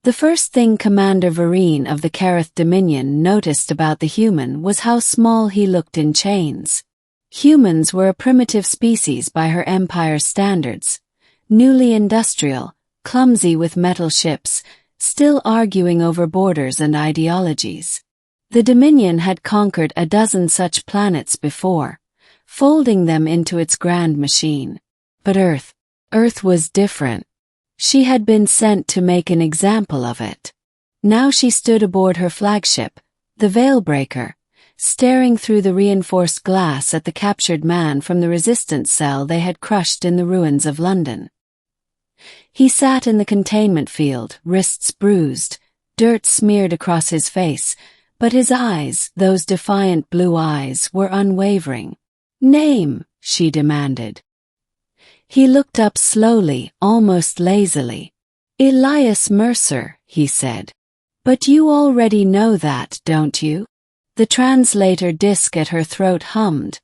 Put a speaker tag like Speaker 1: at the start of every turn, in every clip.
Speaker 1: The first thing Commander Vereen of the Kareth Dominion noticed about the human was how small he looked in chains. Humans were a primitive species by her empire's standards, newly industrial, clumsy with metal ships, still arguing over borders and ideologies. The Dominion had conquered a dozen such planets before, folding them into its grand machine. But Earth was different. She had been sent to make an example of it. Now she stood aboard her flagship, the Veilbreaker, staring through the reinforced glass at the captured man from the resistance cell they had crushed in the ruins of London. He sat in the containment field, wrists bruised, dirt smeared across his face, but his eyes, those defiant blue eyes, were unwavering. "Name," she demanded. He looked up slowly, almost lazily. "Elias Mercer," he said. "But you already know that, don't you?" The translator disc at her throat hummed,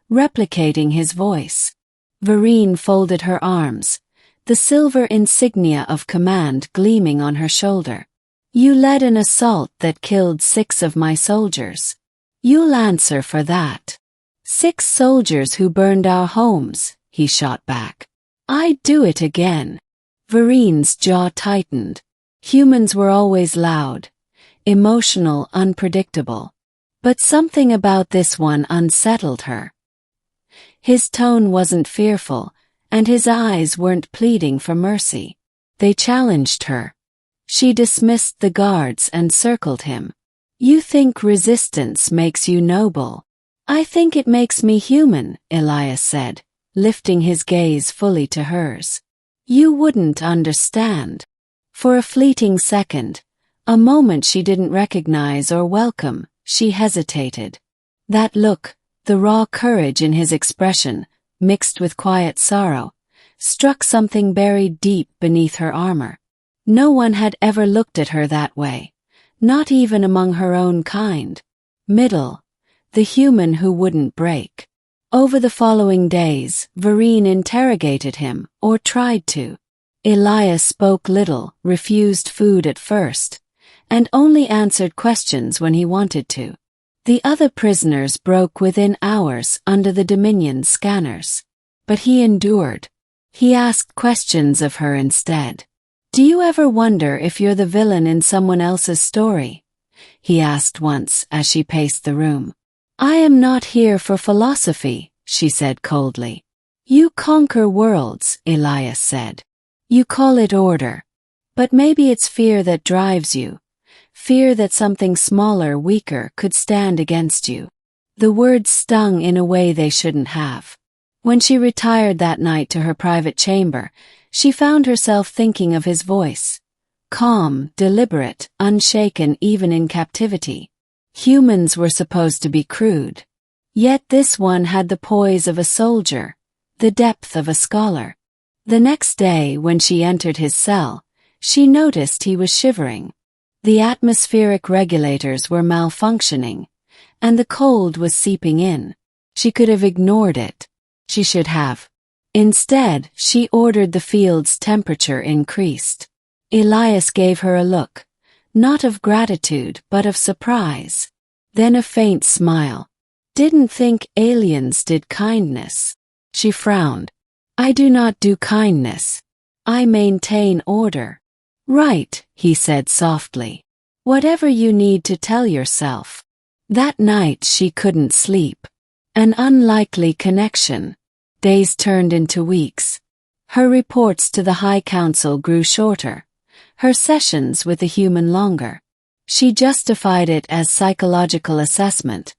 Speaker 1: replicating his voice. Vereen folded her arms, the silver insignia of command gleaming on her shoulder. "You led an assault that killed 6 of my soldiers. You'll answer for that." "6 soldiers who burned our homes," he shot back. "I'd do it again." Vereen's jaw tightened. Humans were always loud, emotional, unpredictable. But something about this one unsettled her. His tone wasn't fearful, and his eyes weren't pleading for mercy. They challenged her. She dismissed the guards and circled him. "You think resistance makes you noble. I think it makes me human," Elias said, lifting his gaze fully to hers. "You wouldn't understand." For a fleeting second, a moment she didn't recognize or welcome, she hesitated. That look, the raw courage in his expression, mixed with quiet sorrow, struck something buried deep beneath her armor. No one had ever looked at her that way, not even among her own kind. The human who wouldn't break. Over the following days, Vereen interrogated him, or tried to. Elias spoke little, refused food at first, and only answered questions when he wanted to. The other prisoners broke within hours under the Dominion's scanners. But he endured. He asked questions of her instead. "Do you ever wonder if you're the villain in someone else's story?" he asked once as she paced the room. "I am not here for philosophy," she said coldly. "You conquer worlds," Elias said. "You call it order. But maybe it's fear that drives you. Fear that something smaller, weaker, could stand against you." The words stung in a way they shouldn't have. When she retired that night to her private chamber, she found herself thinking of his voice. Calm, deliberate, unshaken even in captivity. Humans were supposed to be crude. Yet this one had the poise of a soldier, the depth of a scholar. The next day, when she entered his cell, she noticed he was shivering. The atmospheric regulators were malfunctioning, and the cold was seeping in. She could have ignored it. She should have. Instead, she ordered the field's temperature increased. Elias gave her a look, not of gratitude but of surprise. Then a faint smile. "Didn't think aliens did kindness." She frowned. "I do not do kindness. I maintain order." "Right," he said softly. "Whatever you need to tell yourself." That night she couldn't sleep. An unlikely connection. Days turned into weeks. Her reports to the High Council grew shorter, her sessions with the human longer. She justified it as psychological assessment,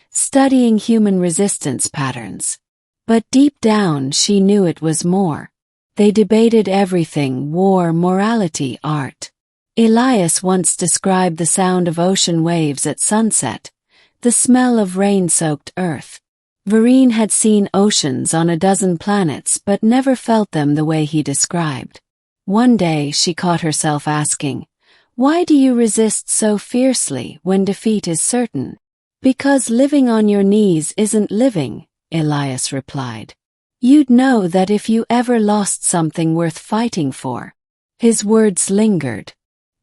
Speaker 1: studying human resistance patterns. But deep down she knew it was more. They debated everything: war, morality, art. Elias once described the sound of ocean waves at sunset, the smell of rain-soaked earth. Vereen had seen oceans on a dozen planets but never felt them the way he described. One day she caught herself asking, "Why do you resist so fiercely when defeat is certain?" "Because living on your knees isn't living," Elias replied. "You'd know that if you ever lost something worth fighting for." His words lingered.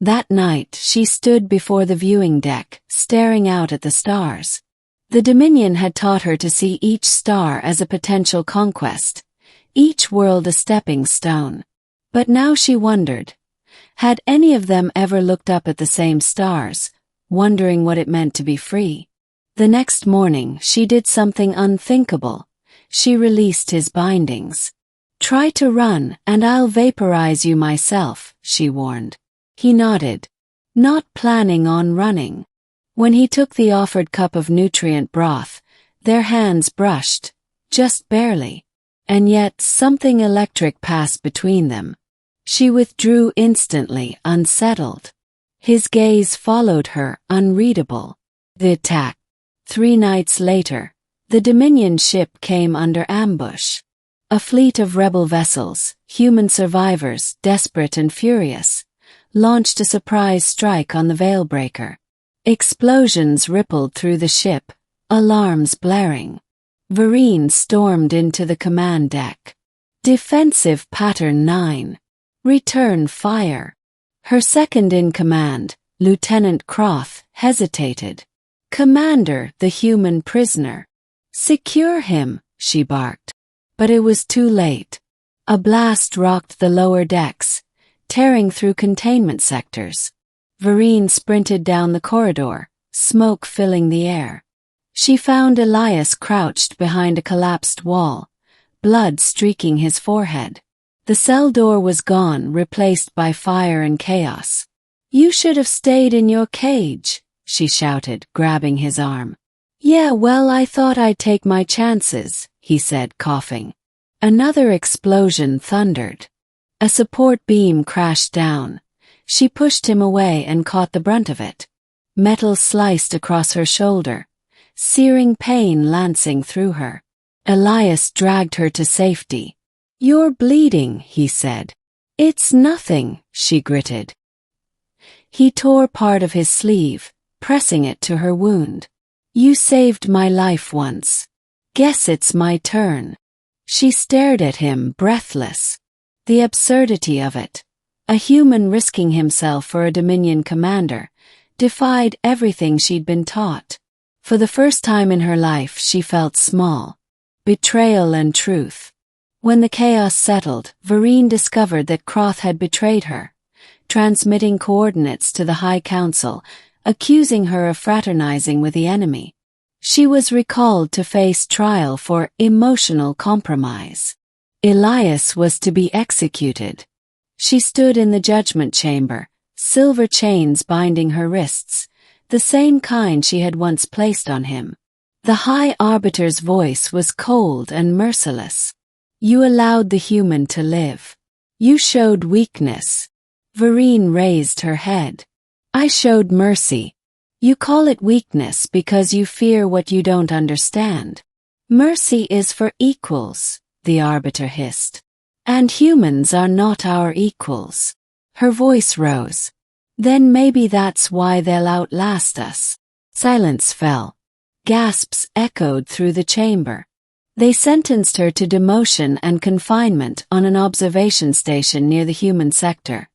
Speaker 1: That night she stood before the viewing deck, staring out at the stars. The Dominion had taught her to see each star as a potential conquest, each world a stepping stone. But now she wondered, had any of them ever looked up at the same stars, wondering what it meant to be free? The next morning she did something unthinkable. She released his bindings. "Try to run, and I'll vaporize you myself," she warned. He nodded, not planning on running. When he took the offered cup of nutrient broth, their hands brushed, just barely. And yet something electric passed between them. She withdrew instantly, unsettled. His gaze followed her, unreadable. The attack. 3 nights later, the Dominion ship came under ambush. A fleet of rebel vessels, human survivors, desperate and furious, launched a surprise strike on the Veilbreaker. Explosions rippled through the ship, alarms blaring. Vereen stormed into the command deck. Defensive Pattern 9. Return fire. Her second-in-command, Lieutenant Croth, hesitated. "Commander, the human prisoner." "Secure him," she barked. But it was too late. A blast rocked the lower decks, tearing through containment sectors. Vereen sprinted down the corridor, smoke filling the air. She found Elias crouched behind a collapsed wall, blood streaking his forehead. The cell door was gone, replaced by fire and chaos. "You should have stayed in your cage," she shouted, grabbing his arm. "Yeah, well, I thought I'd take my chances," he said, coughing. Another explosion thundered. A support beam crashed down. She pushed him away and caught the brunt of it. Metal sliced across her shoulder, searing pain lancing through her. Elias dragged her to safety. "You're bleeding," he said. "It's nothing," she gritted. He tore part of his sleeve, pressing it to her wound. "You saved my life once. Guess it's my turn." She stared at him, breathless. The absurdity of it. A human risking himself for a Dominion commander, defied everything she'd been taught. For the first time in her life she felt small. Betrayal and truth. When the chaos settled, Vereen discovered that Croth had betrayed her, transmitting coordinates to the High Council, accusing her of fraternizing with the enemy. She was recalled to face trial for emotional compromise. Elias was to be executed. She stood in the judgment chamber, silver chains binding her wrists, the same kind she had once placed on him. The High Arbiter's voice was cold and merciless. "You allowed the human to live. You showed weakness." Vereen raised her head. "I showed mercy. You call it weakness because you fear what you don't understand. Mercy is for equals," the Arbiter hissed. "And humans are not our equals." Her voice rose. "Then maybe that's why they'll outlast us." Silence fell. Gasps echoed through the chamber. They sentenced her to demotion and confinement on an observation station near the human sector.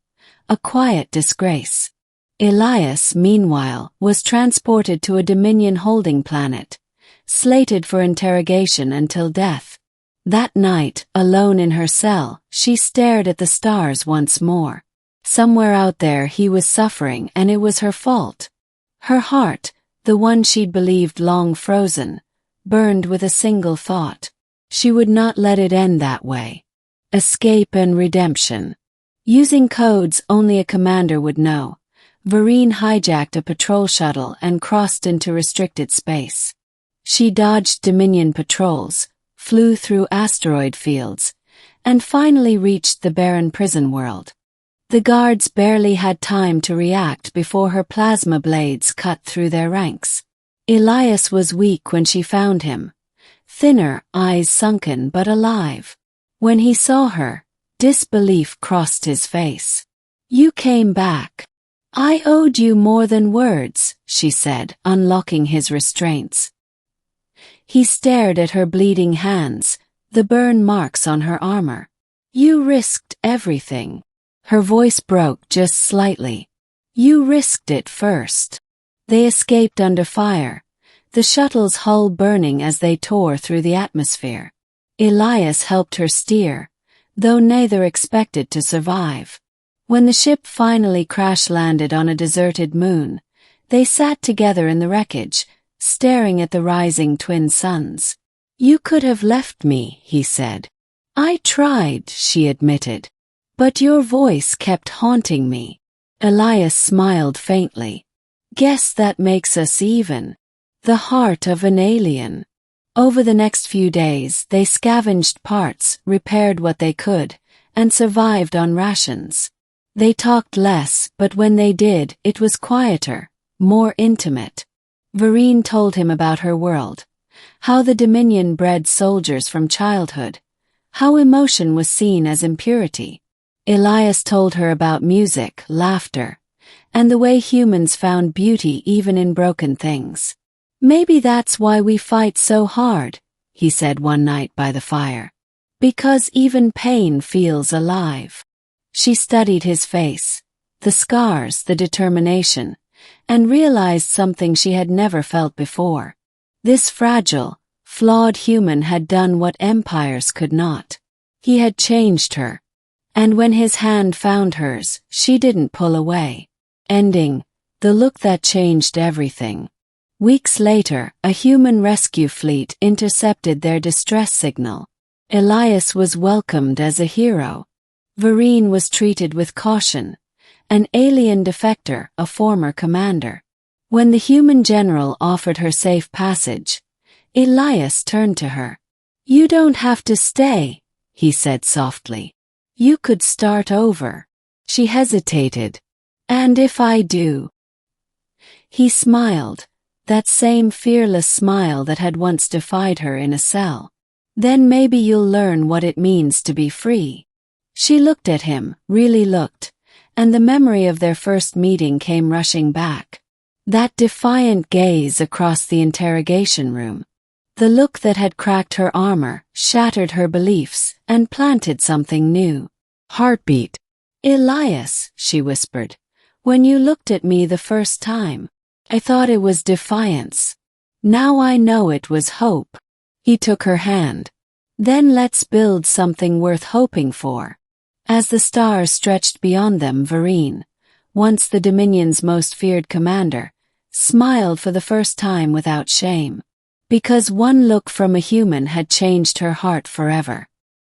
Speaker 1: A quiet disgrace. Elias, meanwhile, was transported to a Dominion holding planet, slated for interrogation until death. That night, alone in her cell, she stared at the stars once more. Somewhere out there he was suffering, and it was her fault. Her heart, the one she'd believed long frozen, burned with a single thought. She would not let it end that way. Escape and redemption. Using codes only a commander would know, Vereen hijacked a patrol shuttle and crossed into restricted space. She dodged Dominion patrols, flew through asteroid fields, and finally reached the barren prison world. The guards barely had time to react before her plasma blades cut through their ranks. Elias was weak when she found him, thinner, eyes sunken but alive. When he saw her, disbelief crossed his face. "You came back. I owed you more than words," she said, unlocking his restraints. He stared at her bleeding hands, the burn marks on her armor. "You risked everything." Her voice broke just slightly. You risked it first. They escaped under fire, the shuttle's hull burning as they tore through the atmosphere. Elias helped her steer, though neither expected to survive. When the ship finally crash-landed on a deserted moon, they sat together in the wreckage, staring at the rising twin suns. You could have left me, he said. I tried, she admitted. But your voice kept haunting me. Elias smiled faintly. Guess that makes us even. The heart of an alien. Over the next few days, they scavenged parts, repaired what they could, and survived on rations. They talked less, but when they did, it was quieter, more intimate. Vereen told him about her world, how the Dominion bred soldiers from childhood, how emotion was seen as impurity. Elias told her about music, laughter, and the way humans found beauty even in broken things. Maybe that's why we fight so hard, he said one night by the fire. Because even pain feels alive. She studied his face, the scars, the determination, and realized something she had never felt before. This fragile, flawed human had done what empires could not. He had changed her. And when his hand found hers, she didn't pull away. Ending, the look that changed everything. Weeks later, a human rescue fleet intercepted their distress signal. Elias was welcomed as a hero. Vereen was treated with caution, an alien defector, a former commander. When the human general offered her safe passage, Elias turned to her. You don't have to stay, he said softly. You could start over. She hesitated. And if I do? He smiled, that same fearless smile that had once defied her in a cell. Then maybe you'll learn what it means to be free. She looked at him, really looked, and the memory of their first meeting came rushing back. That defiant gaze across the interrogation room. The look that had cracked her armor, shattered her beliefs, and planted something new. Heartbeat. Elias, she whispered. When you looked at me the first time, I thought it was defiance. Now I know it was hope. He took her hand. Then let's build something worth hoping for. As the stars stretched beyond them, Vereen, once the Dominion's most feared commander, smiled for the first time without shame. Because one look from a human had changed her heart forever.